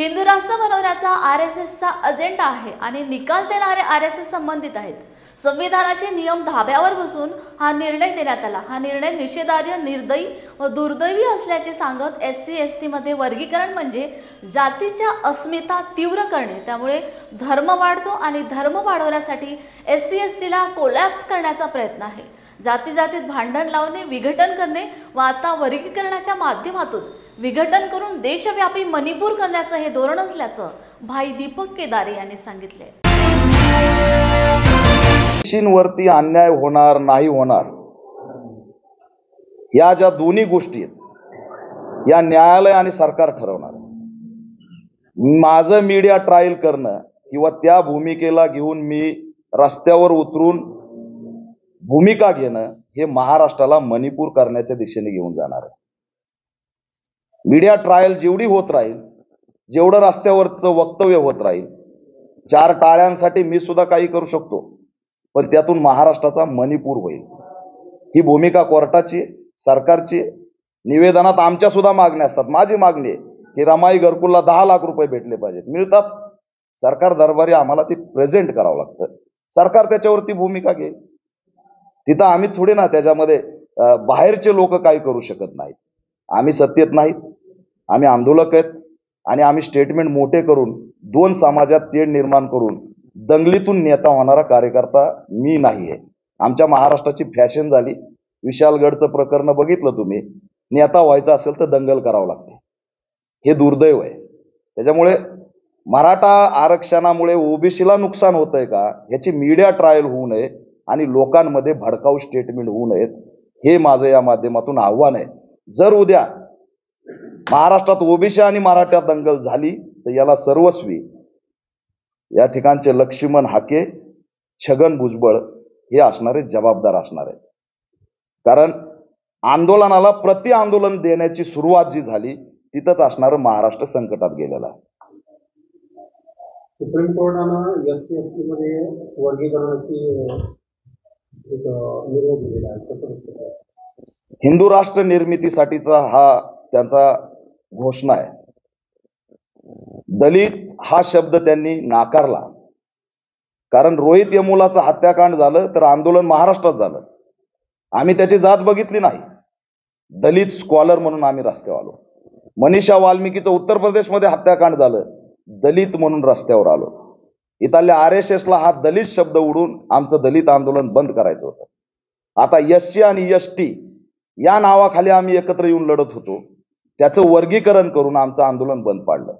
हिंदू राष्ट्र बनवण्याचा आरएसएसचा अजेंडा आहे आणि निकाल देणारे आरएसएस संबंधित आहेत। संविधानाचे नियम धाब्यावर बसून हा निर्णय देण्यात आला। हा निर्णय निषेधार्ह, निर्दयी व दुर्दैवी असल्याचे सांगत SC/ST मध्ये वर्गीकरण म्हणजे जातीच्या अस्मिता तीव्र करणे। त्यामुळे धर्म वाढतो आणि धर्म वाढवण्यासाठी SC/ST ला कोलॅप्स करण्याचा प्रयत्न आहे। जातीत भांडण लावणे, विघटन करणे व आता वर्गीकरणाच्या माध्यमातून विघटन करून देशव्यापी मणिपूर करण्याचं हे धोरण असल्याचं भाई दीपक केदारे यांनी सांगितले। वरती अन्याय होणार नाही होणार या ज्या दोन्ही गोष्टी आहेत या न्यायालय आणि सरकार ठरवणार। माझं मीडिया ट्रायल करणं किंवा त्या भूमिकेला घेऊन मी रस्त्यावर उतरून भूमिका घेणं हे महाराष्ट्राला मणिपूर करण्याच्या दिशेने घेऊन जाणार आहे। मीडिया ट्रायल जेवढी होत राहील, जेवढं रस्त्यावरचं वक्तव्य होत राहील, चार टाळ्यांसाठी मी सुद्धा काही करू शकतो, पण त्यातून महाराष्ट्राचा मणिपूर होईल ही भूमिका कोर्टाची, सरकारची। निवेदनात आमच्या सुद्धा मागण्या असतात। माझी मागणी आहे की रमाई घरकुलला 10 लाख रुपये भेटले पाहिजेत, मिळतात। सरकार दरबारी आम्हाला ती प्रेझेंट करावं लागतं, सरकार त्याच्यावरती भूमिका घेईल। तिथं आम्ही थोडे ना त्याच्यामध्ये बाहेरचे लोक काही करू शकत नाहीत। आम्ही सत्तेत नाहीत, आम्ही आंदोलक आहेत आणि आम्ही स्टेटमेंट मोठे करून दोन समाजात तेढ निर्माण करून दंगलीतून नेता होणारा कार्यकर्ता मी नाही आहे। आमच्या महाराष्ट्राची फॅशन झाली, विशालगडचं प्रकरण बघितलं तुम्ही, नेता व्हायचं असेल तर दंगल करावं लागते, हे दुर्दैव आहे। त्याच्यामुळे मराठा आरक्षणामुळे ओबीसीला नुकसान होतंय का याची मीडिया ट्रायल होऊ नये आणि लोकांमध्ये भडकाऊ स्टेटमेंट होऊ नयेत, हे माझं या माध्यमातून आव्हान आहे। जर उद्या महाराष्ट्रात ओबीसी आणि मराठा दंगल झाली तर याला सर्वस्वी या ठिकाणचे लक्ष्मण हाके, छगन भुजबळ हे असणारे जबाबदार असणार आहे। कारण आंदोलनाला प्रति आंदोलन देण्याची सुरुवात जी झाली तिथंच असणारं महाराष्ट्र संकटात गेलेला आहे। सुप्रीम कोर्टानं SC/ST मध्ये वर्गीकरणाची निर्णय दिलेला आहे, कसं बघतो? हिंदू राष्ट्र निर्मितीसाठीचा हा त्यांचा घोषणा आहे। दलित हा शब्द त्यांनी नाकारला, कारण रोहित यमुलाचं हत्याकांड झालं तर आंदोलन महाराष्ट्रात झालं, आम्ही त्याची जात बघितली नाही। दलित स्कॉलर म्हणून आम्ही रस्त्यावर आलो। मनीषा वाल्मिकीचं उत्तर प्रदेशमध्ये हत्याकांड झालं, दलित म्हणून रस्त्यावर आलो। इथल्या RSS ला हा दलित शब्द उडून आमचं दलित आंदोलन बंद करायचं होतं। आता SC आणि ST या नावाखाली आम्ही एकत्र येऊन लढत होतो, त्याचं वर्गीकरण करून आमचं आंदोलन बंद पाडलं।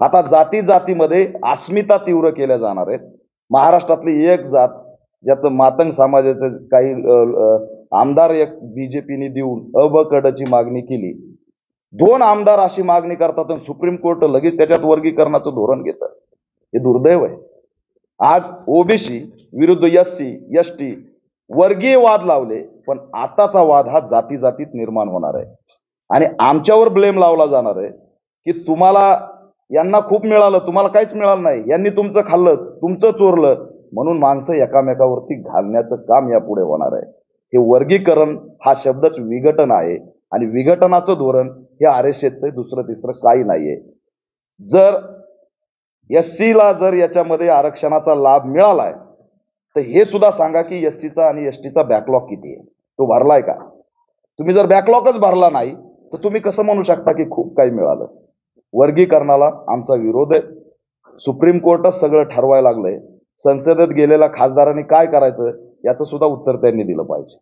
आता जातीमध्ये अस्मिता तीव्र केल्या जाणार आहेत। महाराष्ट्रातली एक जात, ज्यात मातंग समाजाचे काही आमदार एक BJPने देऊन अबकडची मागणी केली, 2 आमदार अशी मागणी करतात, सुप्रीम कोर्ट लगेच त्याच्यात वर्गीकरणाचं धोरण घेतं, हे दुर्दैव आहे। आज ओबीसी विरुद्ध SC/ST वर्गीय वाद लावले, पण आताचा वाद हा जातीत निर्माण होणार आहे आणि आमच्यावर ब्लेम लावला जाणार आहे की तुम्हाला यांना खूप मिळालं, तुम्हाला काहीच मिळालं नाही, यांनी तुमचं खाल्लं, तुमचं चोरलं, म्हणून माणसं एकामेकावरती घालण्याचं काम यापुढे होणार आहे। हे वर्गीकरण हा शब्दच विघटन आहे आणि विघटनाचं धोरण हे RSSचं दुसरं तिसरं काही नाहीये। जर SC ला जर याच्यामध्ये आरक्षणाचा लाभ मिळालाय तर हे सुद्धा सांगा की SCचा आणि STचा बॅकलॉग किती आहे, तो भरलाय का? तुम्ही जर बॅकलॉगच भरला नाही तर तुम्ही कसं म्हणू शकता की खूप काही मिळालं? वर्गीकरणाला आमचा विरोध आहे। सुप्रीम कोर्टच सगळं ठरवायला लागलंय। संसदेत गेलेल्या खासदारांनी काय करायचं याचं सुद्धा उत्तर त्यांनी दिलं पाहिजे।